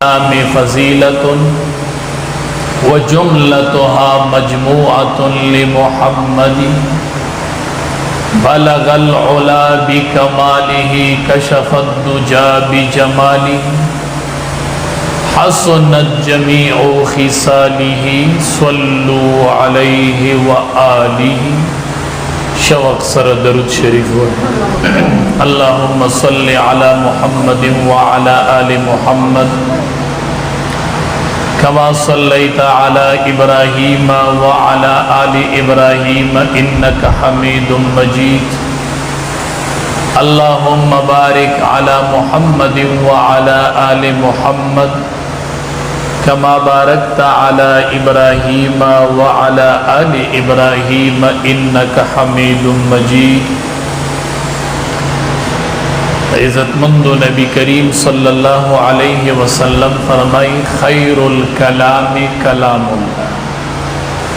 में फ़ज़ीलतुन व जुमलतुहा मजमूअतुन लिमुहम्मदी बलगल उला बिकमालिही कशफद दुजा बिजमालिही हसनत जमीउ खिसालिही सल्लु अलैहि व आलिही। शवक़ सर दरूद शरीफ हो। अल्लाहुम्मा सल्लि अला मुहम्मदिन व अला आलि मुहम्मद कमा सल्लैता अला इब्राहीम व अला आलि इब्राहीम इन्नका हमीदुम मजीद। अल्लाहुम्मा बारिक अला मुहम्मदिन व अला आलि मुहम्मद कमा बारकता अला इब्राहीम व अला आलि इब्राहीम इन्नका हमीदुम मजीद। इज़्ज़तमंद नबी करीम सल्लल्लाहु अलैहि वसल्लम फरमाई खैरुल कलामी कलामुल्लाह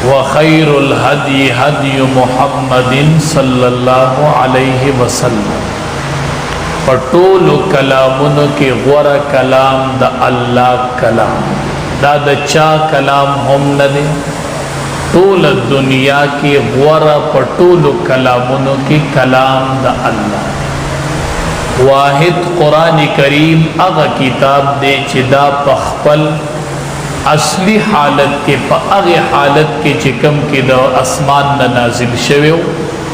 व खैरुल हदी हदी मुहम्मदिन सल्लल्लाहु अलैहि वसल्लम। पटोल कलामुन के ग़ुरा कलाम द अल्लाह कलाम दा द चा कलाम हम न दे टोल दुनिया के ग़ुरा पटोल कलामुन के कलाम द अल्लाह वाहिद कुरान करीम अग किताब दे चिदा पखपल असली हालत के पग हालत के चिकम के द आसमान न नाजिल शवे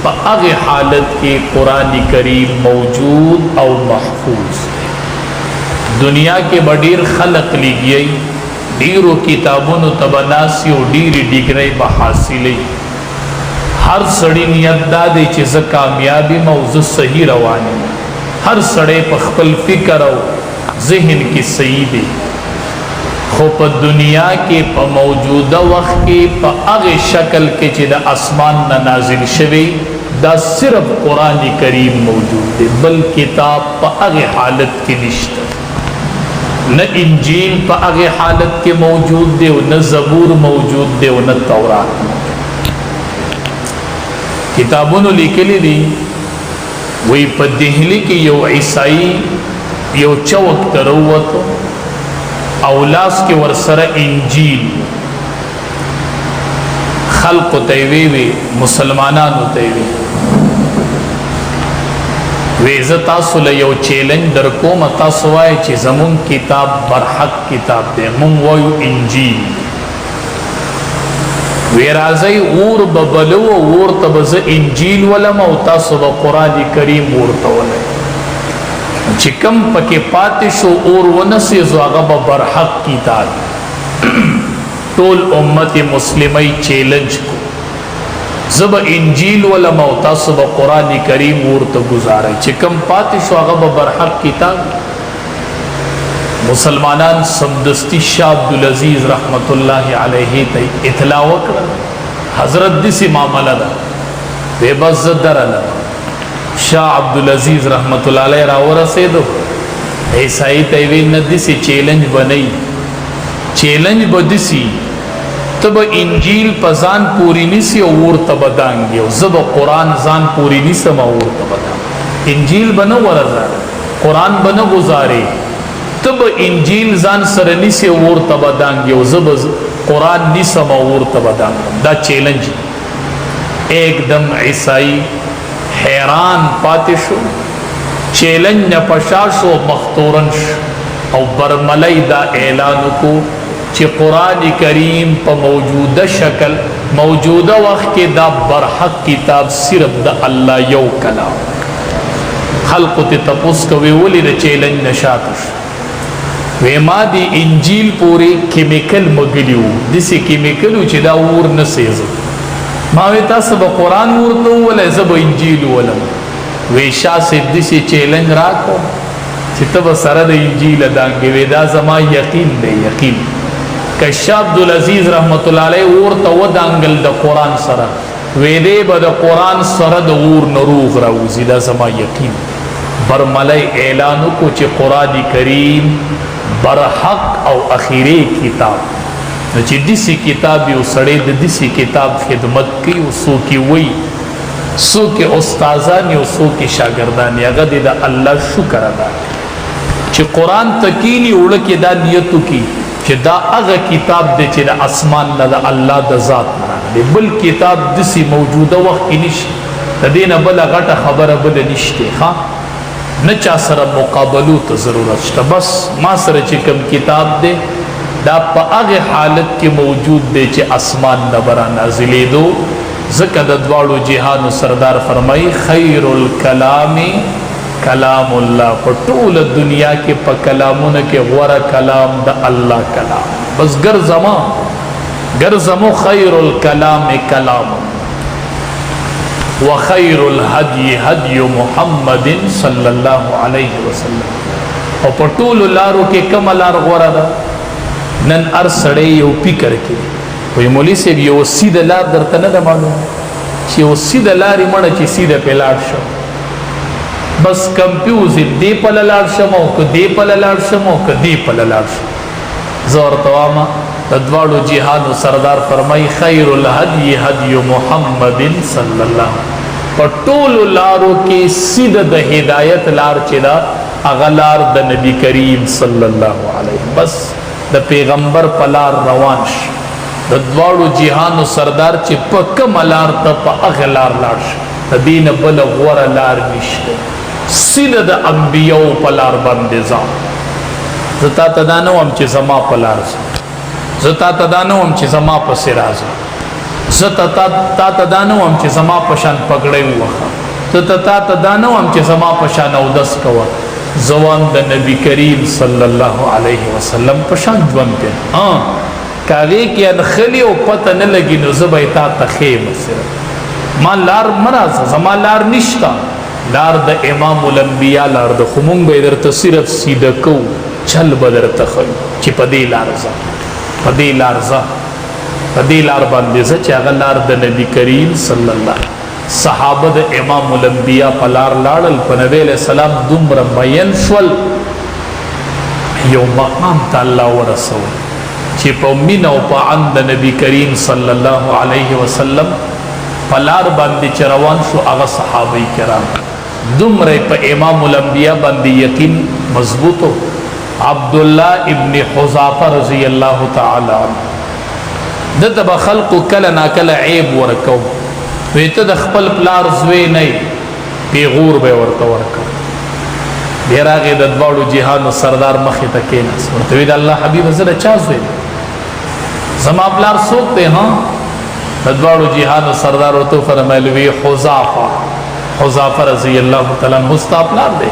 पग हालत के कुरान करीम मौजूद और महफूज। दुनिया के बडीर खलक ली गई डीरो किताबों तबनासी और डीरी डिग्री बहासिल हर सड़ी नियत दादे चीज़ कामयाबी मौजू सही रवानी हर सड़े पखपल फिक्र और जहन की सही दे खो प दुनिया के प मौजूदा वक्त के प आगे शक्ल के चिदा आसमान न नाजिल शवे दा सिर्फ कुरान करीम मौजूद है बल किताब प आगे हालत के निश्त न इंजील प आगे हालत के मौजूद दे न ज़बूर मौजूद दे न तौरात किताबों ने लिखे ली वही पदेहली की यो ईसाई यो चौक तरुवत औलास के वरसर इंजील खल्क तैवे वे मुसलमाना तैवे वेजतासुल यो चैलेंज दर को मतासवाए चे जमुन किताब बरहक किताब दे मुम वो इंजील वेराज़ई ऊर बबलो ऊर तबज़ इंजील वाला मौता सुबह कुरान करीम ऊर तवले चिकम पके पातिशो ऊर वनसे ज़ागब बरहक किताब टोल उम्मत मुस्लिमई चैलेंज को जब इंजील वाला मौता सुबह कुरान करीम ऊर तो गुजारे चिकम पातिशो अगब बरहक किताब मुसलमानान समदस्ती शाह अब्दुल अजीज रहमतुल्लाहि अलैहि तई इतला वक्र हजरत दिसी मामला दा बेबज़्ज़त दरला शाह अब्दुल अजीज रहमतुल्लाहि अलैहि रावर से दो ऐसाई तैवे न दिसी चैलेंज बनई चैलेंज बदिसी तब इंजील पजान पूरी निसी और तब दांगे जब कुरान जान पूरी निसम और तब दांग इंजील बनो वरजा कुरान बनो गुजारे तब इंजील जान सरनी से और तबदांगे जब कुरान निसम और तबदांग दा चैलेंज एकदम ईसाई हैरान पातिशो चैलेंज न पशाशो मख्तूरन और बरमलई दा ऐलान को चे कुरान करीम प मौजूदा शक्ल मौजूदा वक्त के दा बरहक किताब सिर्फ दा अल्लाह यौ कलाम खल्क़ ते तपुस कवे वली द चैलेंज नशातश वेमा दी इंजील पूरे केमिकल मगलियो दिसे केमिकल चिदा ऊर न सेज मावेता सब कुरान ऊर तो वला जब इंजील वला वेशा से दिसे चैलेंज राको चितब सरद इंजील दांगे वेदा जमा यकीन दे यकीन कशा अब्दुल अजीज रहमतुल्लाह अलैहि ऊर तो दांगल द कुरान सरा वेदे बद कुरान सरद ऊर नरूग राउ जिदा जमा यकीन बरमलई ऐलान को चे कुरान करीम बरहक और आखिरी किताब दिसी किताब सड़े दिसी किताब खिदमत की सो की वही सो के उस्ताजा ने सो की शागिर्दा ने अगर अल्लाह शुक्र अदा چې قرآن تکینی وړه کې دا نیتو کی چې دا هغه کتاب دی چې د اسمان نه د الله د ذات نه راغلی بل کتاب داسې موجوده وخت کې نشته د دې نه بله غټه خبره بله نشته ښه نه چا سره مقابلو ته ضرورت شته بس ما سره چې کوم کتاب دی دا په هغه حالت کې موجود دی چې اسمان نه به رانازلېدو ځکه د دواړو جهانو سردار فرمایي خیر الکلام کلام الله په ټوله دنیا کې په کلامونه کې غوره کلام د الله کلام بس ګرځمو خیر الکلام کلام وخیر الهدی هدی محمد صلی الله علیه وسلم او په ټولو لارو کې کومه لار غوره ده نن هر سړی یو فکر کوي وایي مولوي صاحب یو سیده لار درته نه ده معلومه چې یو سیده لارې مړه چې سیده پې لاړ شم بس کنفیوز دې پله لاړ شم او که دې پله لاړ شم او که دې پله لاړ شم زه ورته وامه د دواړو جهانو سردار فرمایي خیر الهدی هدی محمد صلی الله په ټولو لارو کې سیده د هدایت لار چې ده هغه لار د نبی کریم صلی الله علیه بس د پیغمبر په لار روان شي د دواړو جهانو سردار چې په کومه لار ته په هغه لار لاړ شي د دې نه بله غوره لار نشته سیده د انبیاو په لار باندې ځه زه تا ته دا نه وم چې زما په لار ځه زه تا ته دا نه وم چې زما پسې راځه زه تا ته دا نه وم چې زما په شان پګړۍ ووهه زه تا ته دا نه وم چې زما په شان اودس کوه زه وایم د نبي کریم صلی الله علیه وسلم په شان ژوند کوي که هغې کې انخلي او پته نه لګي نو زه به یې تا ته ښیم صرف ما لار مه راځه زما لار نشته لار د امام الانبیا لار ده خو مونږ به یې درته صرف سیده کوو چل به درته ښیو چې په دې لار ځه په دې لار ځه په دې لار باندې ځه چې هغه لار د نبي کریم صلی الله صحابه د امام الانبیا په لار لاړل په نبی علیہ السلام دومره مین شول یو مقام ته الله ورسول چې په مینه او په عند د نبي کریم صلی الله علیه وسلم په لار باندې چې روان شو هغه صحابه کرام دومره په امام الانبیا باندې یقین مضبوطو عبدالله ابن حذافه رضی الله تعالی عنه دته به خلقو کله ناکله عیب ورکو وی ته د خپل پلار زوی نه پیغور به ورته ورکو بیا راغی د دواړو جهانو سردار مخې ته کېناست ورته وی د الله حبیبه زه د چا زوی زما پلار څوک دی ها د دواړو جهانو سردار ورته فرمایل وی حذافه رضی الله تعالی عنه ستا پلار دی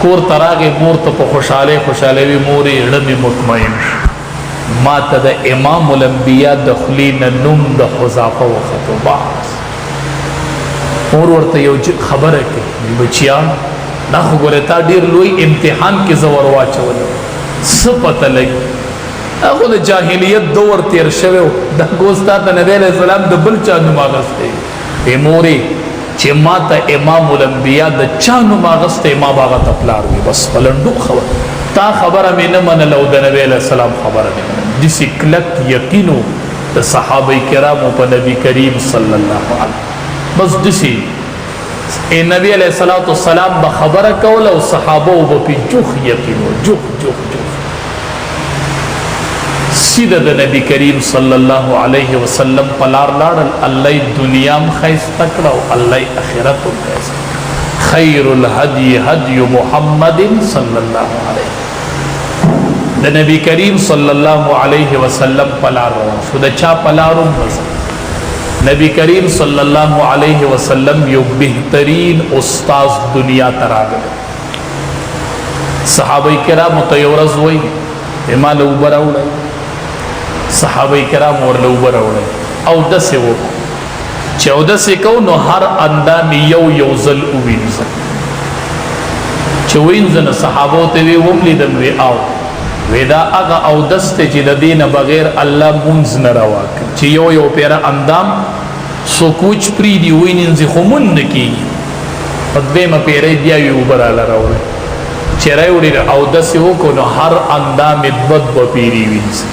کور تراغه مور ته په خوشاله وی مورې ړمې مطمئن ما ته د امام الانبیا د خولې نه نوم د حذافه وختو بس مور ورته یو خبره کوي بچیان دا خو ګوره تا ډېر لوی امتحان کې زه ور واچولم څه پته لګي هغه د جاهلیت دور تیر شوی دا ګوستا ته نبی علیہ السلام د بل چا نوم اغستی مورې چې ما ته امام الانبیا د چا نوم اغستی ما به هغه ته پلار وي بس په لنډو خبره تا خبره مې نه منله او د نبی علیہ السلام خبره مې منله داسې کلک یقینو د صحابه کرامو په نبی کریم صلی الله علیه بس داسې نبی علیہ السلام به خبره کوله او صحابه به پې جوخ یقینو جوخ سیده د نبی کریم صلی الله علیه وسلم پلار لاړل الله دنیا م ښایسته کړه او الله آخرت هم ښایسته خیر الهدی هدی محمد صلی الله علیه د نبی کریم صلی الله علیه وسلم پلار روان شو د چا پلارم نبی کریم صلی الله علیه وسلم یو بهترین استاد دنیا ته راغلی صحابه کرامو ته یو ورځ وایي ما له اوبه راوړئ صحابه کرام ورله اوبه راوړئ اودس یې وکړو چې اودس یې کوو نو هر اندام یو ځل ووینځه چې وینځه نو صحابو ته وی ولیدم وی او وی دا هغه اودس دی چې د دې نه بغیر الله مونځ نه روا کوي چې یو پیره اندام سوکوچ پرېږدي وینځي خو مونځ نه کېږي په دویمه پیره یې بیا وی اوبه راله راوړئ چې راوړي اودس یې وکړو نو هر اندام یې دوه پیرې وینځي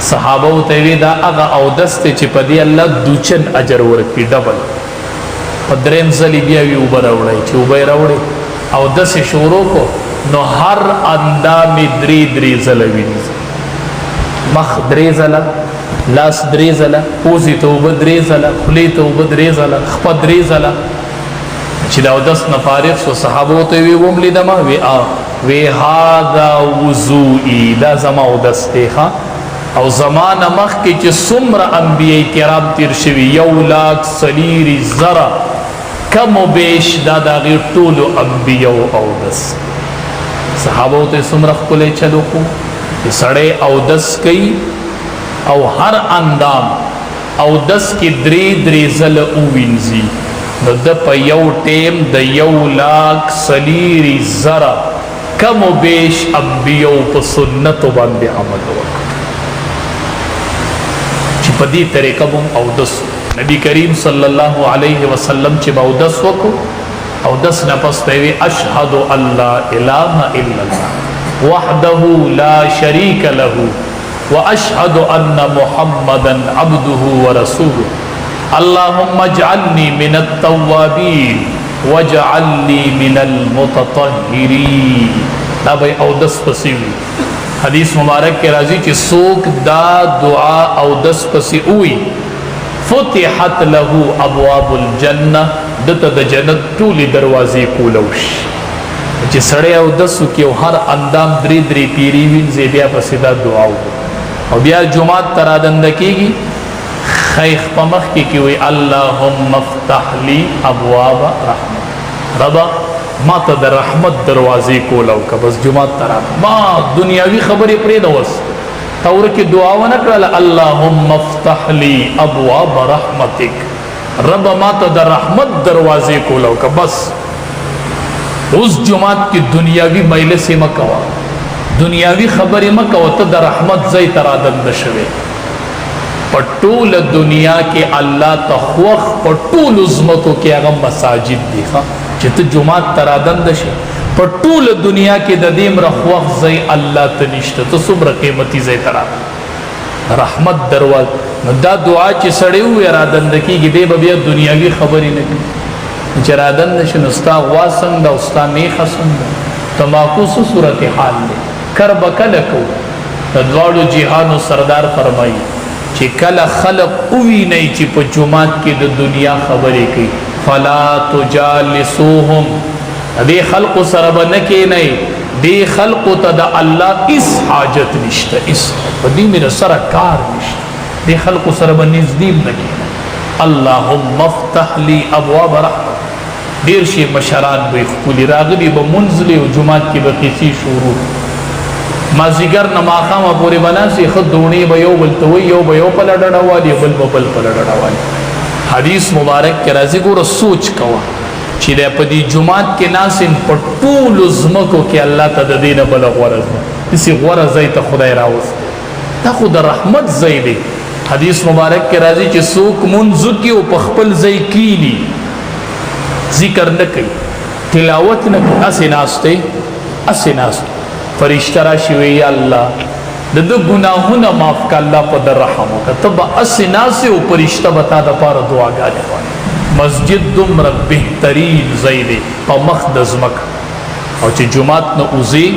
صحابه ته وی دا هغه اودس دی چې په دې الله دوچن اجر ورکړي ډبل په درېم ځل بیا وی اوبه راوړئ چې اوبه یې راوړئ اودس یې شروع کړو نو هر اندام درې ځله وینځي. مخ 3 ځله، لاس 3 ځله، پوزې ته اوبه 3 ځله، خولې ته اوبه 3 ځله، خپه 3 ځله. چې د اودس نه فارغ شو صحابو ته وی وم لیدم وی هذا وضوئي، دا زما اودس دی ښه. او زمانه مخکې چې څومره انبیاء کرام تیر شوي 1,40,000 کم و بیش دا د هغې ټولو انبیاو اودس. صحابو ته څومره ښکلی چلو کو چې سړی اودس کوي او هر اندام اودس کې 3 ځله ووینځي، نو د په یو ټیم د 1,40,000 کم و بیش انبیاو په سنتو باندې عمل وکړ چې په دې طریقه به اودس. نبی کریم صلی الله علیه وسلم چې به اودس وکړو، اودس نه پس به وی اشهد ان لا اله الا الله وحده لا شریک له واشهد ان محمدا عبده ورسوله اللهم اجعلني من التوابين واجعلني من المتطهرين. دا به اودس پسې وي. حدیث مبارک کې راځي چې څوک دا دعا اودس پسې وي فتحت له ابواب الجنه، دته د جنت ټولې دروازې کولوش. چې سړی اودس وکړي او هر اندام 3 پیری وینځي، بیا پسې دا دعا او بیا جمعات ته رادنده کېږي، خیخ په مخ کې وي اللهم افتح لي ابواب رحمت، ربا ما ته د رحمت دروازې کولاو که بس جمعات ته ما دنیاوي خبرې پرېږده، وس تور کې دعا ونه کړله اللهم افتح لي ابواب رحمتک، رب ما ته د رحمت دروازې کولاو که بس. اوس جمعات کې دنیاوي مجلسې مه کوه، دنیاوي خبرې مه کوه، ته د رحمت ځای ته رادنده شوې. په ټوله دنیا کې الله ته خوښ په ټولو ځمکو کې هغه مساجد دي چې ته جمعات ته رادنده شې. په ټوله دنیا کې د دې مره خوښ ځای الله ته نشته، ته څومره قیمتي ځای ته رحمت دروازه. نو دا دعا چې سړی ووایي رادنده کېږي، دی به بیا دنیاوي خبرې نه کوي. چې رادنده شي نو ستا غوا څنګه او ستا میخه څنګه، تماکو څه صورت حال دی، کر به کله کوو. د دواړو جهانو سردار فرمایي چې کله خلق ووینئ چې په جمعات کې د دنیا خبرې کوي فلا تجالسوهم، دې خلقو سره به نه کښېنئ، دې خلقو ته د الله هېڅ حاجت نشته، هېڅ په دې مې سره کار نشته، دې خلقو سره به نږدې نه کښېنئ. اللهم افتح لي ابواب رحمت. ډېر شي مشران به ښکلي راغلي به منځلې او جمعات کې به قصې شروع، مازدیګر نه ماښامه پورې به ناستې، ښه دوڼې به یو بل ته وایي، یو به یو پله ډډه والي، بل به بل پله ډډه والي. حدیث مبارک کې راځي ګوره سوچ کوه چې دی په دې جمعات کې ناست یم، په ټولو ځمکو کې الله ته د دې نه بله غوره داسې غوره ځای ته خدای راوستی، دا خو د رحمت ځای دی. حدیث مبارک کې راځي چې څوک مونځ وکړي او په خپل ځای کښېني، ذکر نه کوي، تلاوت نه کوي، هسې ناست دی، هسې ناست دی، فرشته راشي وی یا الله د ده ګناهونه معاف که، الله په ده رحم وکړه، ته به هسې ناست او فرشته به تا دپاره دعاګانې غواړي. مسجد دومره بهترین ځای دی په مخ د ځمکه. او چې جمعات نه وځې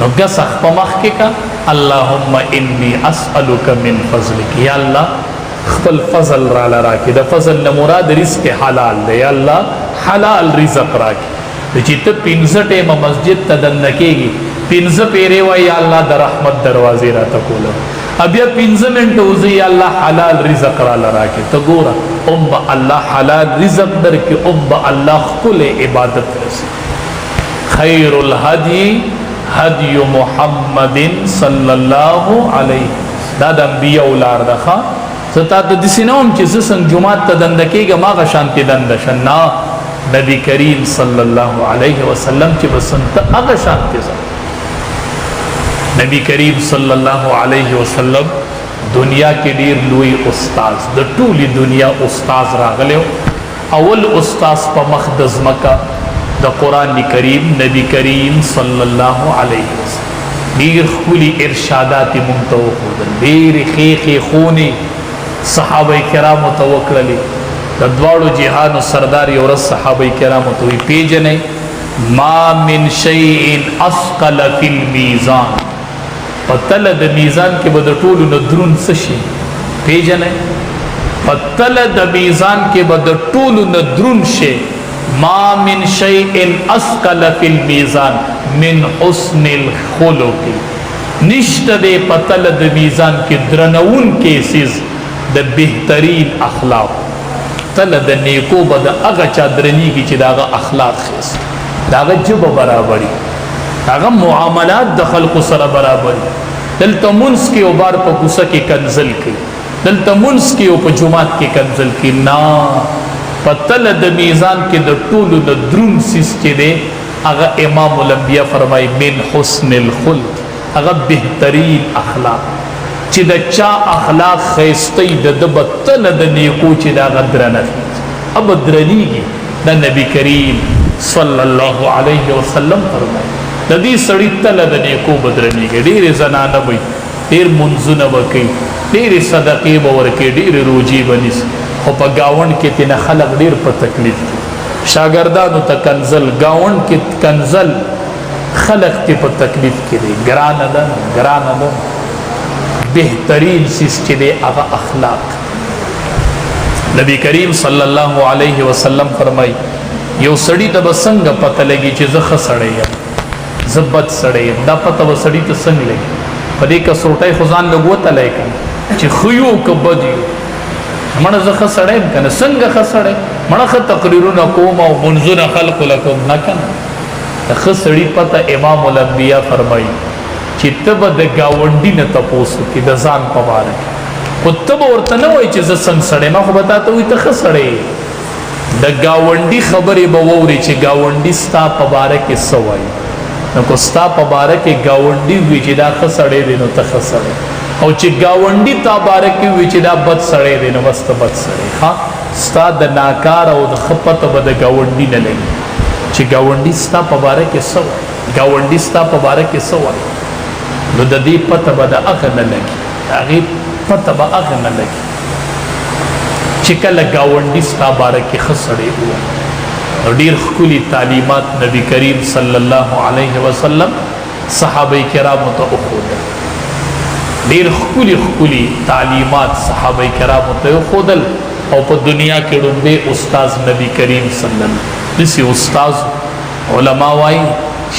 نو ګسخ په مخ کې که اللهم انی اسألک من فضلک، یا الله خپل فضل راله راکړي. د فضل نه مراد رزق حلال دی، یا الله حلال رزق راکړي. چې ته 15 ټیمه مسجد ته دننه کېږي، 15 پیرې وایي یا الله د رحمت دروازې راته کوله، بیا 15 منټه وځي یا الله حلال رزق راله راکړي. ته ګوره ام به الله حلال رزق درکړي، ام به الله ښکلی عبادت رسي. خیر الهدي هدي محمد صلی الله علیه، دا د انبیاء لار ده. زه تا ته داسې نه وم چې زه څنګه جومات ته دنده کېږم هغه شانتې دنده شه، نه، نبی کریم صلی الله علیه وسلم چې به څنګه هغه شانتې ځه. نبی کریم صلی الله علیه وسلم دنیا کې ډېر لوی استاز، د ټولې دنیا استاز راغلی، اول استاز په مخ د ځمکه د قرآن کریم نبی کریم صلی الله علیه وسلم. ډېر ښکلي ارشادات یې موږ ته وښودل، ډېرې ښې خونې صحابه کرامو ته وکړلې. د دواړو جهانو سردار یو ورځ صحابه کرامو ته وایي پیژنئ ما من شیء اثقل فی المیزان پتل د میزان کې به د ټولو نه درون څه شي پیژنئ پتل د میزان کې به د ټولو نه درون شي ما من شیء اثقل فی المیزان من حسن الخلق نشته د پتل د میزان کې درنون کې سیز د بهترین اخلاق تل د نیکو به د هغه چا درنیږي چې د هغه اخلاق خیس د هغه ژبه برابري هغه معاملات د خلقو سره برابري دلته منځ کې او بار په کوڅه کې کنزل کوي دلته منځ کې او په جومات کې کنزل کوي نه په تله د میزان کې د ټولو د درون سیس چې دی هغه امام الانبیا فرمایي من حسن الخلق هغه بهترین اخلاق چې د چا اخلاق ښایسته د ده به تله د نیکو چې د هغه درنه اب درنیږي د نبي کریم صلی الله علیه وسلم فرمایي د دې سړي تله د نیکو به درنیږي ډېرې زنانه به ډېر منځونه به کوي ډېرې صدقې به ورکوي ډېرې روجې به نیسي خو په ګاونډ کې تېنه خلق ډېر په تکلیف دي شاګردانو ته کنزل ګاونډ کې کنزل خلق ته په تکلیف کې دی ګرانه ده ګرانه ده بهترین سیس چې دی هغه اخلاق نبی کریم صلی الله علیه وسلم فرمای یو سړی ته به څنګه پته لګي چې زه ښه سړی یم زه بد سړی یم دا پته به سړي ته څنګه لګي په دې کسوټی خو ځان لږ وتلی که چې ښه یو که بد یو مړه زه ښه سړی یم که نه څنګه ښه سړی مړه ښه تقریرونه کوم او منځونه خلقو له کوم نه که نه د ښه سړي پته امام الانبیا فرمایي چې ته به د ګاونډي نه تپوس وکړې د ځان په باره کې خو ته به ورته نه وایي چې زه څنګه سړی ما خو به تا ته وایي ته ښه سړی د ګاونډي خبرې به واورې چې ګاونډي ستا په باره کې څه وایي نو که ستا په باره کې ګاونډي وي چې دا ښه سړی دی نو ته ښه سړی او چې ګاونډي تا باره کې وي چې دا بد سړی دی نو بس ته بد سړی ها ستا د ناکار او د ښه پته به د ګاونډي نه لګي چې ګاونډي ستا په باره کې څه وایي ګاونډي ستا په باره کې څه وایي نو د دې پته به د هغه نه لګي د هغې پته به هغه نه لګي چې کله ګاونډي ستا باره کې ښه سړی ووایي نو ډېر ښکلي تعلیمات نبی کریم صلی الله علیه وسلم صحابه کرامو ته وښودل ډېر ښکلي تعلیمات صحابه کرامو ته وښودل او په دنیا کې ړومبی استاذ نبی کریم صلی الله علیه وسلم داسې استاذ علما وایي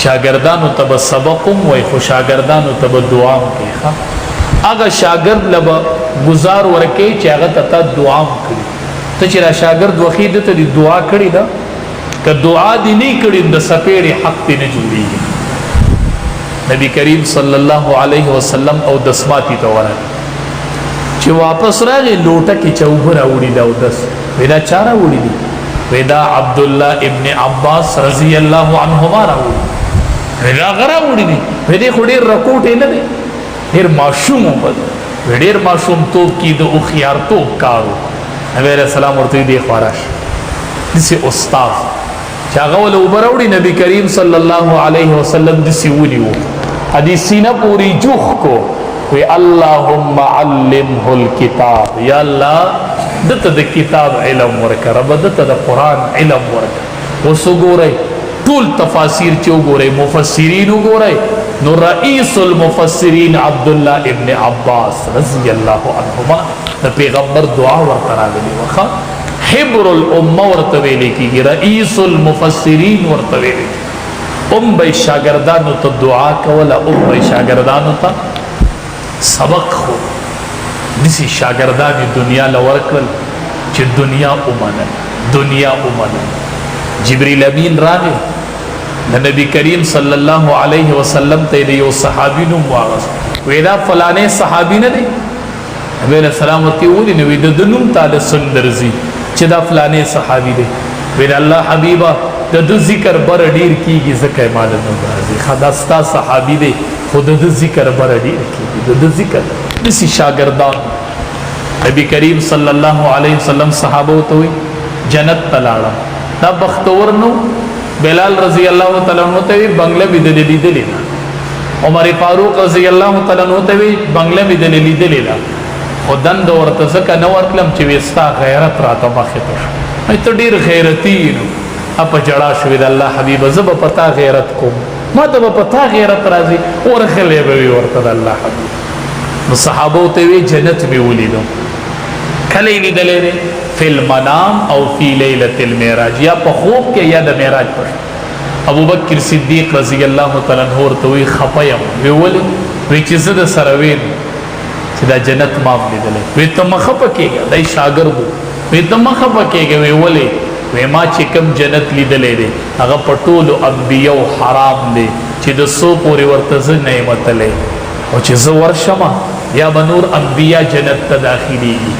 شاگردانو ته به سبق هم وایي خو شاگردانو ته به دعا هم کوي هغه شاګرد له به ګزار ورکوي چې هغه ته تا دعا هم کړي ته چې را شاګرد وښي ده ته دې دعا کړې ده که دعا دې نه کړي د سپېړې حق دې نه جوړېږي نبی کریم صلی الله علیه وسلم او دسماتي ته ورغی چې واپس راغی لوټه کې چې اوبه راوړي ده اودس وایي دا چا راوړي دي وایي دا عبدالله ابن عباس رضی الله عنهما راوړي وایي دا هغه راوړي دي وایي دی خو ډېر رکوټ یې نه دی ډېر ماشوم و ډېر ماشومتوب کې د هوښیارتوب کار و نبی علیه السلام ورته دی خوا راشه داسې استاد چې هغه ول اوبه راوړي نبی کریم صلی الله علیه وسلم داسې ونیو حدیث سینه پورې جوخ کو وی اللهم علمه الکتاب یا الله دته د کتاب علم ورکړه رب دته د قرآن علم ورکړه اوس وګورئ ټول تفاسیر چې وګورئ مفسرین وګورئ نو رئیس المفسرین عبدالله ابن عباس رضی الله عنهما د پیغمبر دعا ورته راغلې وه حبر الامه ورته ویلې کېږي رئیس المفسرین ورته ویلې به شاګردانو ته دعا کوله به شاګردانو ته سبق خو داسې شاګردان دنیا له ورکړل چې دنیا ومنل جبریل امین راغی د نبی کریم صلی الله علیه وسلم ته د یو صحابي نوم واغست وی دا فلانې صحابي نه دی نبی علیه السلام ورته وویل نو وی د ده نوم تاله څنګه درځي چې دا فلانې صحابي دی وی د الله حبیبه د ده ذکر بره ډېر کېږي ځکه یې ما له نوم راځي ښه دا ستا صحابي دی خو د ده ذکر بره ډېر کېږي د ده ذکر داسې شاګردان نبی کریم صلی الله علیه وسلم صحابه ته وی جنت ته لاړه دا بختور نو بلال رضی الله تعالی عنہ ته بنگله بدل لیدلې ده عمر فاروق رضی الله تعالی عنہ ته بنگله بدل لیدلې ده خدان د ورته څخه نو ورکلم چې وستا غیرت راته مخه ته ته ډیر غیرتی نو اپ جڑا شوی د الله حبیب زب پتا غیرت کوم ما ته پتا غیرت راځي ورخلې به ورته د الله حبیب نو صحابه ته وی جنت می ولیدو کله لیدلې فی المنام او فی لیلۃ المعراج یا په خوب کې یا د معراج پر ابو بکر صدیق رضی الله تعالی عنہ ورته وی خپایم وی ولې وی چې زه د سروین چې دا جنت ما لیدلې وی ته مخه پکېږه دای شاګرد وی ته مخه پکېږه وی ولې وی ما چې کوم جنت لیدلې دی هغه په ټولو انبیو حرام دی چې د سو پورې ورته زه نعمت لې او چې زه ورشم یا بنور انبیا جنت ته داخليږي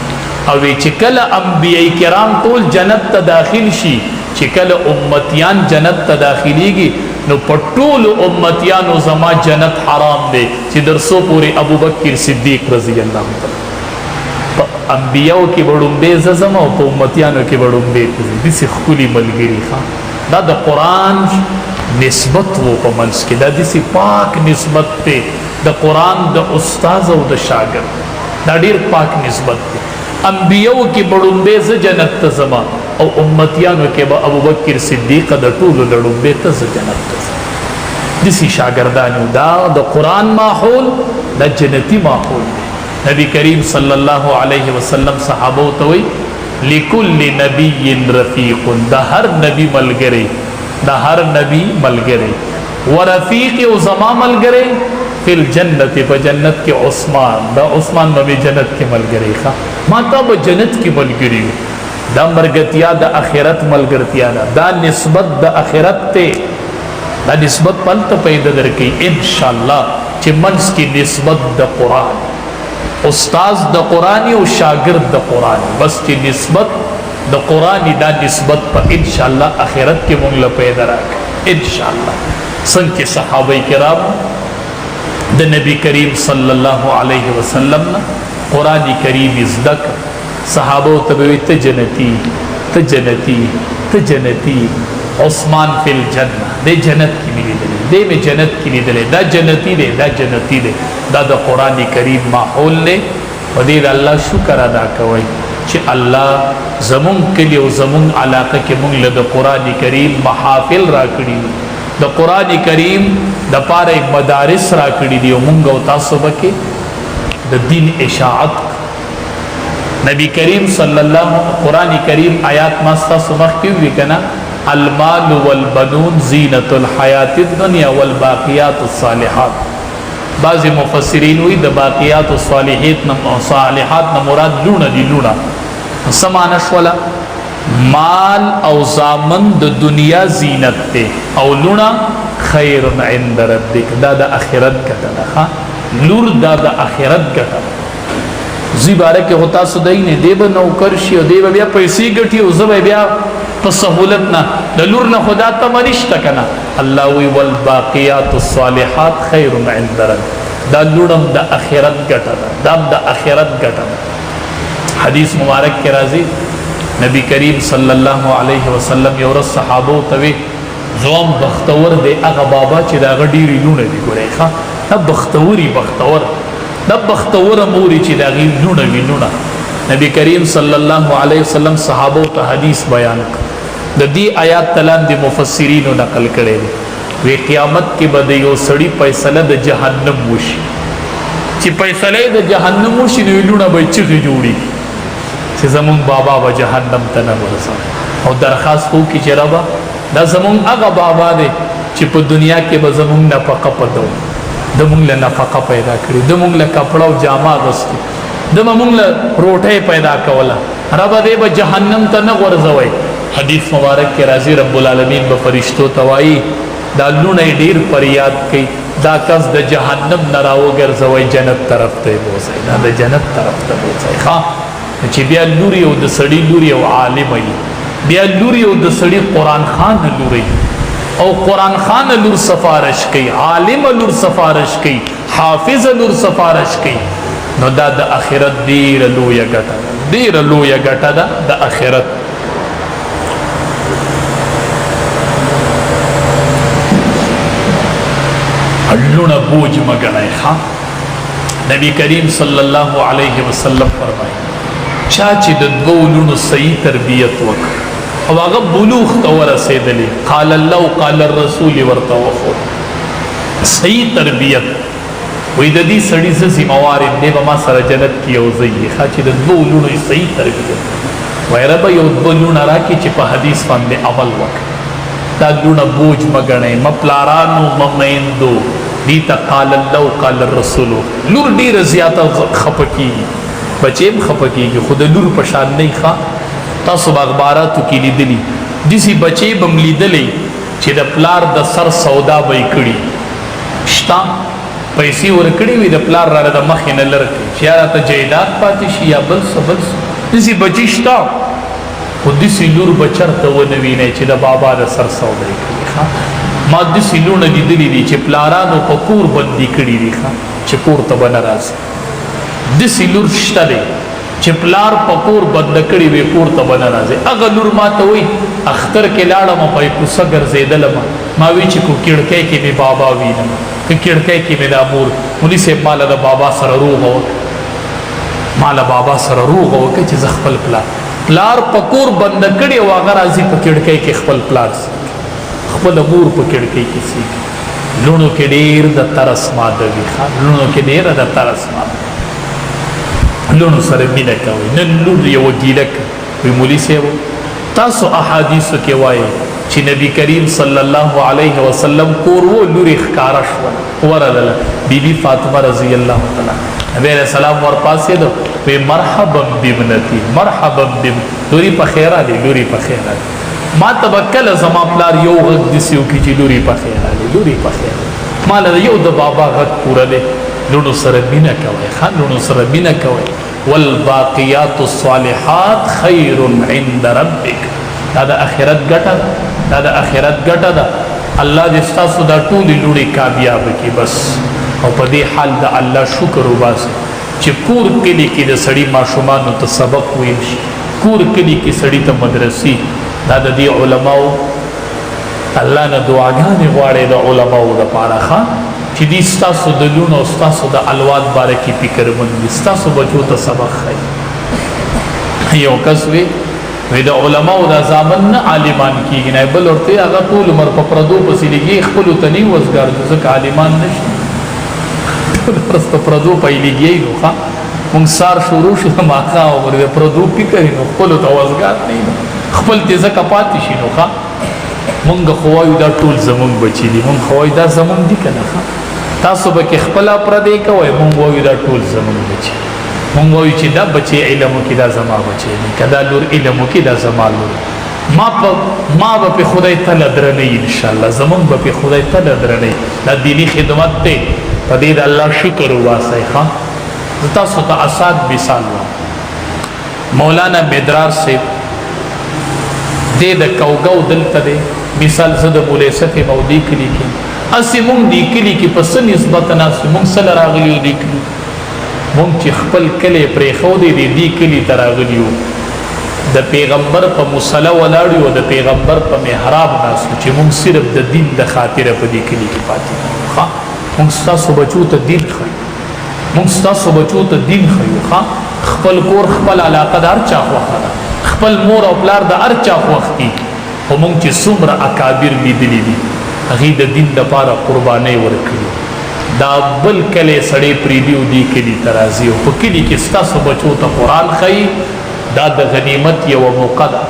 او چې کله انبیای کرام ټول جنت ته داخل شي چې کله امتیان جنت ته داخليږي نو پټول امتیانو زما جنت حرام دی چې درسو پوری ابو بکر صدیق رضی الله تعالی انبیاو کې وړومبه زما او امتیانو کې وړومبه دي چې خولي ملګری ښا دا د قران نسبت وو په منځ کې دا د پاک نسبت ته د قران د استاد او د شاګرد دا ډیر پاک نسبت دی انبیاو کې وړومبه جنت ته زما او امتیانو کې به ابو بکر صدیق د ټولو لړومبه ته جنت ته دسی شاګردانو دا د قران ماحول د جنتی ماحول دی نبی کریم صلی الله علیه وسلم صحابه ته وی لکل نبی رفیق د هر نبی ملګری د هر نبی ملګری ورفیق او زما ملګری فی الجنت په جنت کې عثمان دا عثمان نبی جنت کې ملګری ښا ما ته په جنت کې ملګری دا مرګتیا د اخرت ملګرتیا دا نسبت د اخرت ته دا نسبت پلت پیدا درکې ان شاء الله چې منځ کې نسبت د قران استاد د قرآنی او شاگرد د قرآنی بس چې نسبت د قرآنی دا نسبت په ان شاء الله اخرت کې مونږ له پیدا راک ان شاء الله څنګه صحابه کرام د نبی کریم صلی الله علیه وسلم قرآن کریم زدک صحابه ته جنتی ته جنتی ته جنتی عثمان فی الجنه د جنت کې لیدل دی می جنت کې لیدل دا جنتی دی دا جنتی دی دا د قران کریم ماحول له او دې الله شکر ادا کوي چې الله زمون کلی او زمون علاقه کې مونږ له قران کریم محافل راکړي د قران کریم د پاره مدارس راکړي دی او مونږ او تاسو بکې د دین اشاعت نبی کریم صلی الله قران کریم آیات ماستا سمخ کې وی کنه المال والبنون زینت الحیات الدنیا والباقیات الصالحات بعض مفسرین وی د باقیات الصالحات نہ مراد لونه دی لونه سمانه شولا مال او زامن د دنیا زینت ته او لونه خیر عند ربک دا د اخرت ګټه ده لور دا د اخرت ګټه زیباره کې ہوتا سدای نه دی به نوکر شي او دی بیا پیسې ګټي او زبې بیا په سہولت نه د لور نه خدا ته منشت کنه الله وی والباقیات الصالحات خیر عند ربک دا لورم د اخرت ګټه ده د اخرت ګټه حدیث مبارک کې راځي نبی کریم صلی الله علیه وسلم یو ورځ صحابه ته زوم بختور دی هغه بابا چې دا غډيري لونه دی ګورې ښا دا بختوري بختور دا بختور موري چې دا غي لونه وی لونه نبی کریم صلی الله علیه وسلم صحابه ته حدیث بیان کړ د دې آیات تلان د مفسرینو نقل کړي وی قیامت کې به یو سړی فیصله د جهنم وشي چې فیصله د جهنم وشي نو لونه به چغي جوړي چې زمون بابا به جهنم ته نه ورسوي او درخواست وکړي چې رب دا زمون هغه بابا دی چې په دنیا کې به زمون نفقه پدو د مونږ له نفقه پیدا کړی د مونږ له کپڑا او جامه غوستي د مونږ له روټه پیدا کوله رب دې به جهنم ته نه ورځوي حدیث مبارک کې راځي رب العالمین به فرشتو توایي دا لونه ډیر فریاد کوي دا کس د جهنم نه راوګرځوي جنت طرف ته بوځي دا د جنت طرف ته بوځي ښا چې بیا لوري او د سړی لوري او عالم وي بیا لوري او د سړی قران خان لوري او قران خان لور سفارش کوي عالم لور سفارش کوي حافظ لور سفارش کوي نو دا د اخرت ډیر لویه ګټه ډیر لویه ګټه ده د اخرت لونه بوج مګنای ښا نبی کریم صلی الله علیه وسلم فرمایي چا چې د دوه لونو صحیح تربیت وکړ او هغه بلوغ ته ورسېدلی قال الله قال الرسول ورته وښود صحیح تربیت وې د دې سړي زه ذمہوار یم دی به ما سره جنت کې یو ځای یې ښه چې د دوو لوڼو یې صحیح تربیت وایي ربه یو دوه لوڼه راکړي چې په حدیث باندې عمل وکړي دا لوڼه بوج مه ګڼئ مه پلارانو مه میندو دې ته قال الله قال الرسول لور ډېره زیاته خفه کېږي بچې هم خفه کېږي خو د لور په شان نه ښه تاسو به اخباراتو کې لیدلي داسې بچې به م لیدلی چې د پلار د سر سودا به یې کړي شته پیسې ورکړې وي د پلار را د مخې نه لر کړي چې یا راته جایداد پاتې شي یا بل څه بل څه داسې بچي شته خو داسې لور به چېرته ونه وینئ چې د بابا د سر سودا یې کړي ښه ما داسې لوڼه لیدلي دي چې پلارانو په کور بندي کړي دي ښه چې کور ته به نه راځي داسې لور شته دی چې پلار په کور بنده کړي وي کور ته به نه راځي هغه لور ما ته وایي اختر کې لاړم په یې کوڅه ګرځېدلم ما وی چې کو کړکۍ کې مې بابا وینم که کړکۍ کې مې دا مور مولي صاحب ماله د بابا سره روغه وکړه ماله بابا سره روغه وکړه چې زه خپل پلار په کور بنده کړي او هغه راځي په کړکۍ کې خپل پلار خپله مور په کړکۍ کې سیږي لوڼو کې ډېر د ترس ماده وي لوڼو کې ډېره د ترس ماده لوڼو سره مینه کوئ نن لور یوه ګیله کوي مولي صاحب تاسو احادیثو کې وایي چې نبی کریم صلی الله علیه وسلم کور و لوري ښکاره شوله ورغله بیبي فاطمه رضی الله تعالی نبی علیہ السلام ورپاسېدو وی مرحبا بابنتی مرحبا لوري په خیر راغلې لوري په خیر راغلې ما ته به کله زما پلار یو غږ داسې وکړي چې لوري په خیر راغلې لوري په خیر ما له یو د بابا غږ پوره دی لوڼو سره مینه کوئ ښه لوڼو سره مینه کوئ والباقیات الصالحات خیر عند ربک دا د آخرت ګټه ده دا د آخرت ګټه ده الله دې ستاسو دا ټولې لوڼې کامیاب کړي بس او په دې حال د الله شکر وباسئ چې کور کلي کې د سړي ماشومانو ته سبق ویل شي کور کلي کې سړي ته مدرسې دا د دې علماو الله نه دعاګانې غواړي د علماو دپاره ښه چې دې ستاسو د لوڼو او ستاسو د الواد باره کې فکرمند دي ستاسو بچو ته سبق ښایي یو کس وی د علماو دا زامن نه عالمان کېږي نه بل ورته هغه ټول عمر په پردو پسې لګي خپلو ته نه وزګار دي ځکه عالمان نه شي ټول ورځ په پردو پسې لګي نو ښه مونږ سار شروع شو د ماښام عمر د پردو فکر نو خپلو ته وزګار نه وي خپل دې ځکه پاتې شي نو ښه مونږ خو وایو دا ټول زمونږ بچي دي مونږ خو وایو دا زمونږ دي که نه ښه تاسو به کې خپله پردی کوئ مونږ وایو دا ټول زمونږ بچي مونږ وایو چې دا بچی علم وکړي دا زما بچی دی که دا لور علم وکړي دا زما لور ما به پې خدای تله درنوي انشاءالله زمونږ به پې خدای تله درنوي دا دیني خدمت دی په دې د الله شکر وباسئ ښه زه تاسو ته اساد مثال وایم مولانا مدرار صاحب دې د کوګو دلته دی مثال زه د مولیصف مودي کلي کې هسې مونږ دې کلي کې په څه نسبت ناست مونږ سره راغلي یو دې کلي مونږ چې خپل کلی پرېښودی دی دې کلي ته راغلي یو د پیغمبر په مصله ولاړ یو د پیغمبر په محراب ناست چې مونږ صرف د دین د خاطره په دې کلي کې پاتې ښه مونږ ستاسو بچو ته دین ښیو مونږ ستاسو بچو ته دین ښیو ښه خپل کور خپل علاقه د هر چا خوښه ده خپل مور او پلار د هر چا خوښ دي خو مونږ چې څومره اکابر لیدلي دي هغې د دین دپاره قربانۍ ورکړي دا بل کلی سړی پرېږدي او دې کلي ته راځي او په کلي کې ستاسو بچو ته قرآن ښیي دا د غنیمت یوه موقع ده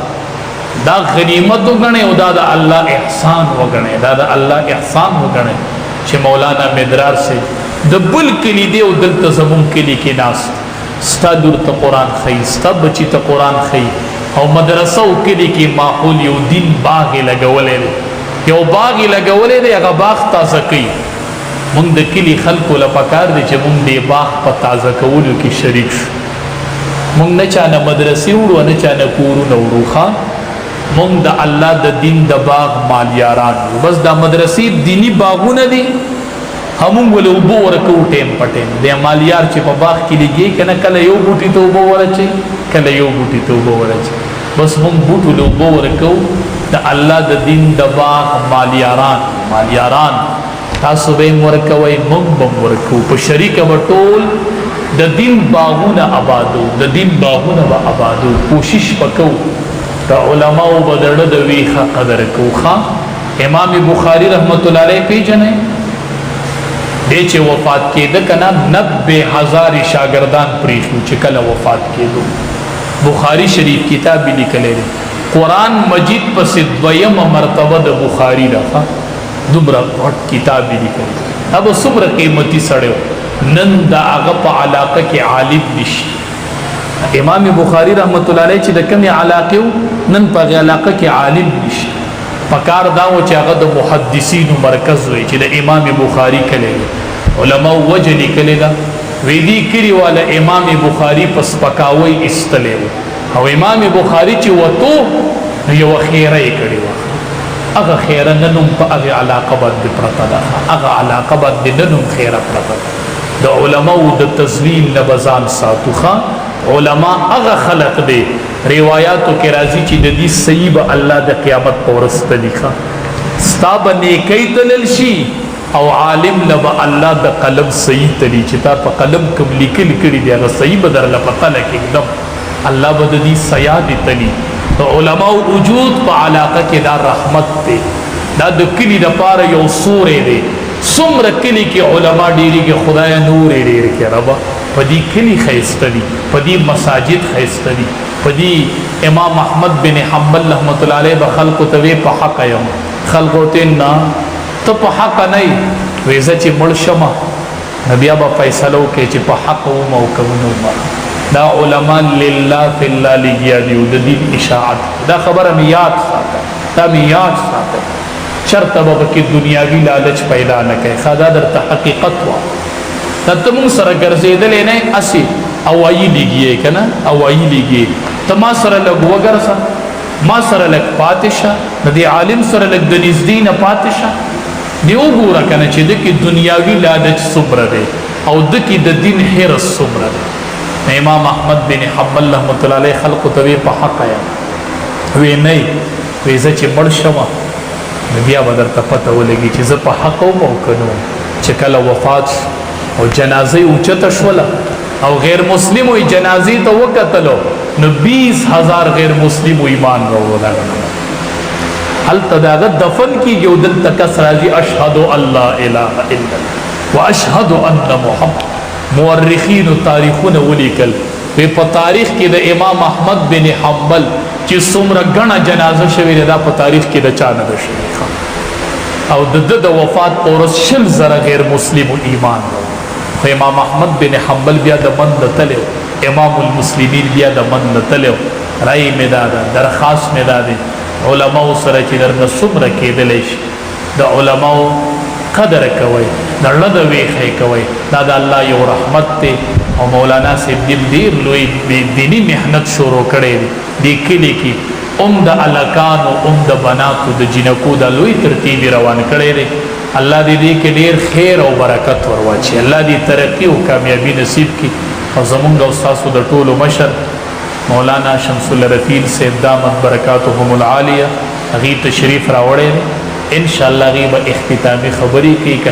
دا غنیمت وګڼئ او دا د الله احسان وګڼئ دا د الله احسان وګڼئ چې مولانا مدرار صاحب د بل کلي دی او دلته زمونږ کلي کې ناست ستا لور ته قرآن ښیي ستا بچي ته قرآن ښیي او مدرسه او کلي کې ماحول یو دین باغ یې لګولی دی یو باغ یې لګولی دی هغه باغ تازه کوي مونږ د کلي خلکو له پکار دی چې مونږ دې باغ په تازه کولو کې شریک شو مونږ نه چا نه مدرسې وړو نه چا نه کورونه وړو ښه مونږ د الله د دین د باغ مالیاران یو بس دا مدرسې دینی باغونه دي همون ولې اوبه ورکوو ټیم په ټیم دی مالیار چې په باغ کې لګي که نه کله یو بوټي ته اوبه ورچوي کله یو بوټي ته اوبه ورچوي بس مونږ بوټو له اوبه ورکوو د الله د دین د باغ مالیاران تاسو به یې ورکوئ مونږ به م ورکوو په شریکه به ټول د دین باغونه آبادو د دین باغونه به آبادو کوشش به کوو دا علماء بدړه د ویخه قدر کوخه. امام بخاری رحمت الله علیه پیژنې دې چې وفات کېده کنه 90,000 شاګردان پریښو چې کله وفات کېدو. بخاری شریف کتاب لیکلی دی. قرآن مجید پس دویمه مرتبه د بخاری راخه دومره غټ کتاب لیکلی. اب څومره قیمتي سړی نن دا هغه په علاقه کې عالم نشي. امام بخاری رحمت الله علیه چې د کومې علاقې نن په هغه علاقه کې عالم نشي. پکار دا و چې هغه د محدثینو مرکز وي چې د امام بخاری کلی علماء وجه لیکلی دا ویدی کری والا امام بخاری پس پکاوی استلی او امام بخاری چې وتو یو خیره یې کړی و. هغه خیره ننوم په هغه علاقه باندې پرته ده. هغه علاقه باندې ننوم خیره پرته ده. د علماء د تزویل نه بزان ساتوخه. علماء هغه خلق دی روایاتو کې راځي چې د دې صحیح به الله د قیامت په ورځ تلیخه ستا به نیکۍ تلل شي او عالم لبا الله د قلم صحیح تلی چې تا په قلم کوم لیکل کړي دی هغه صحیح به درله پته لکه एकदम الله به د دې سیاد تلی. د علماء وجود په علاقه کې دا رحمت دی. دا د کلی د پاره یو سورې دی. څومره کلی کې علما ډېری کې خدای نور ډېر کې ربا په دې کلی خیسته دي په دې مساجد خیسته دي په دې امام احمد بن حنبل رحمت الله علیه به خلکو ته په حق یم خلکو ته نه ته په حق نه وي زه چې مړ شمه بیا به فیصله وکړي چې په حق وم او که ونه وم. دا علما لله فی الله لګیا دي د دین اشاعت. دا خبره مې یاد ساته دا مې یاد ساته چرته به کې دنیاوي لالچ پیدا نه کوي. خدا درته حقیقت وا ته موږ سره ګرځېدلې نه اسی اوایي لګي کنه اوایي لګي ته ما سره لګ وګرځه ما سره لګ پاتشه د دې عالم سره لګ د نږدې نه پاتشه دی وګوره کنه چې د کې دنیاوي لالچ صبر دی او د کې د دین هرس صبر دی. امام احمد بن حنبل رحمۃ اللہ علیہ خلق ته په حق یا وی نه وی زه چې مړ شمه بیا به درته پته ولګي چې زه په حق وم او که نه. چې کله وفات او جنازه اوچته شوله او غیر مسلم وی جنازې ته وکتلو نو 20,000 غیر مسلم ایمان راوړل. هلته داغه دفن کیږي او دلته کس راځي اشهد ان لا اله الا الله واشهد ان محمد. مورخین تاریخونه ولیکل په تاریخ کې د امام احمد بن حنبل چې څومره غڼه جنازه شوې ده په تاریخ کې د چا نه شوې او د وفات اورس 100,000 غیر مسلم ایمان. خو امام احمد بن حنبل بیا د من تلو امام المسلمین بیا د من تلو رای میدان درخواست میدان علماء سره چې درنه څومره کېدلی شي د علماء قدر کوي نړه د ویخې کوي. دا د الله یو رحمت دی او مولانا صاحب ډېر لوی دینی محنت شروع کړی دی کلی کې د الکانو د بناتو د جنکو د لوی ترتیب روان کړی دی. الله دې کې ډېر خیر او برکت ورواچي. الله دې ترقی او کامیابی نصیب کړي. او زمونږ او ستاسو د ټولو مشر مولانا شمس الرفیع صاحب دامت برکاتهم العالیه هغې تشریف راوړی دی. ان شاء الله هغې به اختتامي خبرې کوي که